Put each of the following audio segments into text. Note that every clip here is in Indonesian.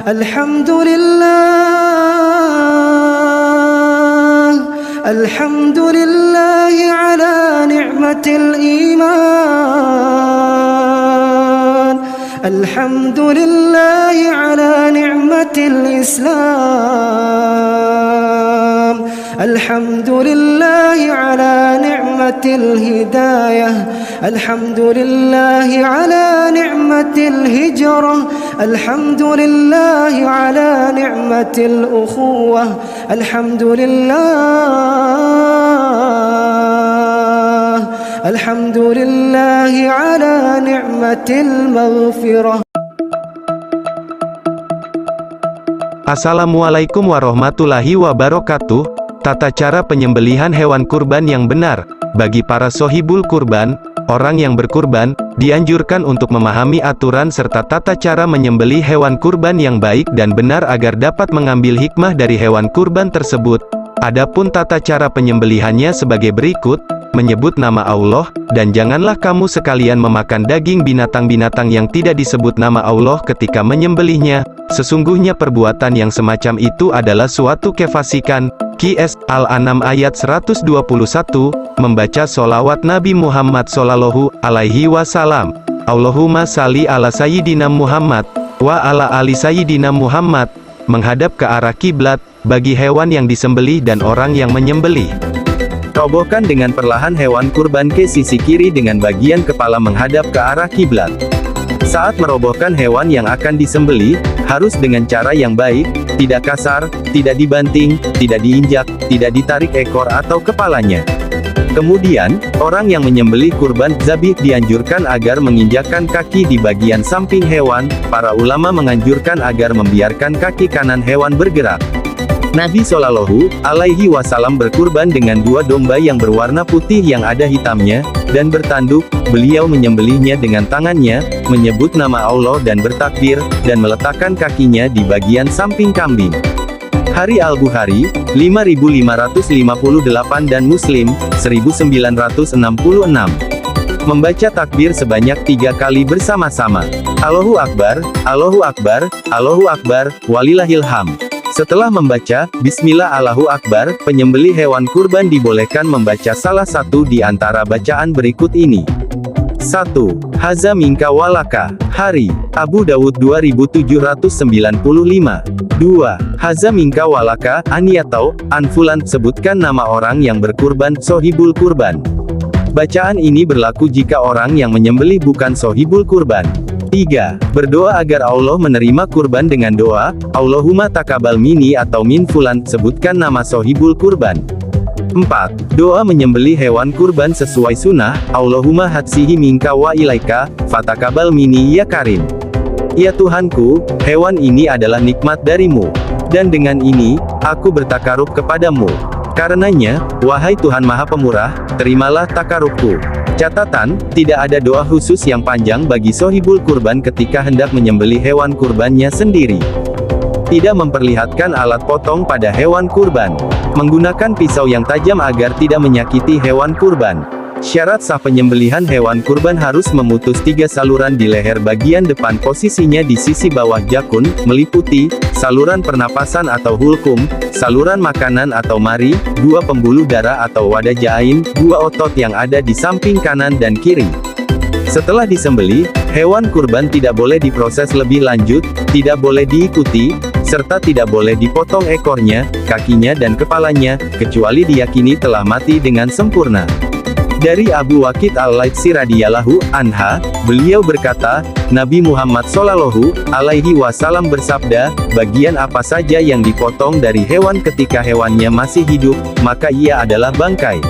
Alhamdulillah, alhamdulillah ala ni'matil iman, alhamdulillah ala ni'matil islam, alhamdulillah ala ni'matil hidayah, alhamdulillah ala ni'matil hijrah, alhamdulillah ala ni'matil ukhuwah, alhamdulillah ala ni'matil maghfirah. Assalamualaikum warahmatullahi wabarakatuh. Tata cara penyembelihan hewan kurban yang benar. Bagi para sohibul kurban, orang yang berkurban, dianjurkan untuk memahami aturan serta tata cara menyembelih hewan kurban yang baik dan benar agar dapat mengambil hikmah dari hewan kurban tersebut. Adapun tata cara penyembelihannya sebagai berikut: menyebut nama Allah, dan janganlah kamu sekalian memakan daging binatang-binatang yang tidak disebut nama Allah ketika menyembelihnya. Sesungguhnya perbuatan yang semacam itu adalah suatu kefasikan. QS Al-An'am ayat 121, membaca sholawat Nabi Muhammad Sallallahu Alaihi Wasallam. Allahumma salli ala Sayyidina Muhammad wa ala ali Sayyidina Muhammad. Menghadap ke arah kiblat bagi hewan yang disembelih dan orang yang menyembelih. Robohkan dengan perlahan hewan kurban ke sisi kiri dengan bagian kepala menghadap ke arah kiblat. Saat merobohkan hewan yang akan disembelih, harus dengan cara yang baik, tidak kasar, tidak dibanting, tidak diinjak, tidak ditarik ekor atau kepalanya. Kemudian, orang yang menyembelih kurban zabih dianjurkan agar menginjakkan kaki di bagian samping hewan. Para ulama menganjurkan agar membiarkan kaki kanan hewan bergerak. Nabi Shallallahu Alaihi Wasallam berkurban dengan 2 domba yang berwarna putih yang ada hitamnya, dan bertanduk. Beliau menyembelihnya dengan tangannya, menyebut nama Allah dan bertakbir, dan meletakkan kakinya di bagian samping kambing. Hari Al-Bukhari, 5558 dan Muslim, 1966. Membaca takbir sebanyak 3 kali bersama-sama. Allahu Akbar, Allahu Akbar, Allahu Akbar, walillahilham. Setelah membaca Bismillah Allahu Akbar, penyembelih hewan kurban dibolehkan membaca salah satu di antara bacaan berikut ini. 1. Haza minka walaka. Hari Abu Dawud 2795. 2. Haza minka walaka, aniyatau, anfulan. Sebutkan nama orang yang berkurban, sohibul kurban. Bacaan ini berlaku jika orang yang menyembelih bukan sohibul kurban. 3. Berdoa agar Allah menerima kurban dengan doa, Allahumma taqabbal minni atau min fulan. Sebutkan nama sohibul kurban. 4. Doa menyembelih hewan kurban sesuai sunnah, Allahumma hatsihi minka wa ilaika, fataqabbal minni ya karim. Ya Tuhanku, hewan ini adalah nikmat darimu, dan dengan ini, aku bertakarub kepadamu. Karenanya, wahai Tuhan Maha Pemurah, terimalah takarubku. Catatan, tidak ada doa khusus yang panjang bagi sohibul kurban ketika hendak menyembelih hewan kurbannya sendiri. Tidak memperlihatkan alat potong pada hewan kurban. Menggunakan pisau yang tajam agar tidak menyakiti hewan kurban. Syarat sah penyembelihan hewan kurban harus memutus 3 saluran di leher bagian depan, posisinya di sisi bawah jakun, meliputi saluran pernapasan atau hulkum, saluran makanan atau mari, 2 pembuluh darah atau wadah jain, 2 otot yang ada di samping kanan dan kiri. Setelah disembelih, hewan kurban tidak boleh diproses lebih lanjut, tidak boleh diikuti, serta tidak boleh dipotong ekornya, kakinya dan kepalanya, kecuali diyakini telah mati dengan sempurna. Dari Abu Waqid Al-Laitsi radhiyallahu anha, beliau berkata, Nabi Muhammad Shallallahu Alaihi Wasallam bersabda, bagian apa saja yang dipotong dari hewan ketika hewannya masih hidup, maka ia adalah bangkai.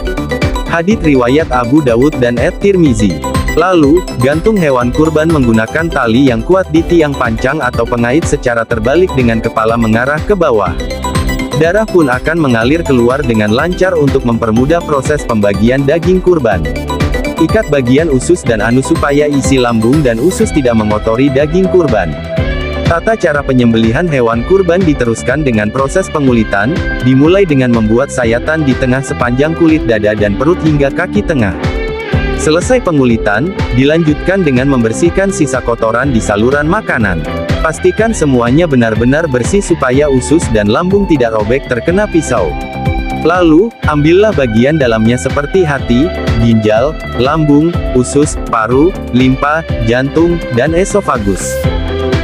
Hadits riwayat Abu Dawud dan At-Tirmizi. Lalu, gantung hewan kurban menggunakan tali yang kuat di tiang pancang atau pengait secara terbalik dengan kepala mengarah ke bawah. Darah pun akan mengalir keluar dengan lancar untuk mempermudah proses pembagian daging kurban. Ikat bagian usus dan anus supaya isi lambung dan usus tidak mengotori daging kurban. Tata cara penyembelihan hewan kurban diteruskan dengan proses pengulitan, dimulai dengan membuat sayatan di tengah sepanjang kulit dada dan perut hingga kaki tengah. Selesai pengulitan, dilanjutkan dengan membersihkan sisa kotoran di saluran makanan. Pastikan semuanya benar-benar bersih supaya usus dan lambung tidak robek terkena pisau. Lalu, ambillah bagian dalamnya seperti hati, ginjal, lambung, usus, paru, limpa, jantung, dan esofagus.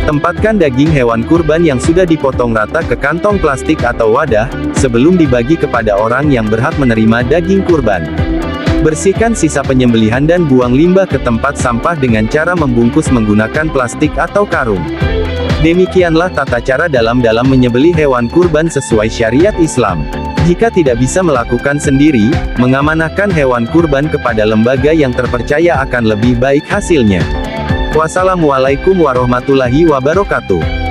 Tempatkan daging hewan kurban yang sudah dipotong rata ke kantong plastik atau wadah, sebelum dibagi kepada orang yang berhak menerima daging kurban. Bersihkan sisa penyembelihan dan buang limbah ke tempat sampah dengan cara membungkus menggunakan plastik atau karung. Demikianlah tata cara dalam menyembelih hewan kurban sesuai syariat Islam. Jika tidak bisa melakukan sendiri, mengamanahkan hewan kurban kepada lembaga yang terpercaya akan lebih baik hasilnya. Wassalamualaikum warahmatullahi wabarakatuh.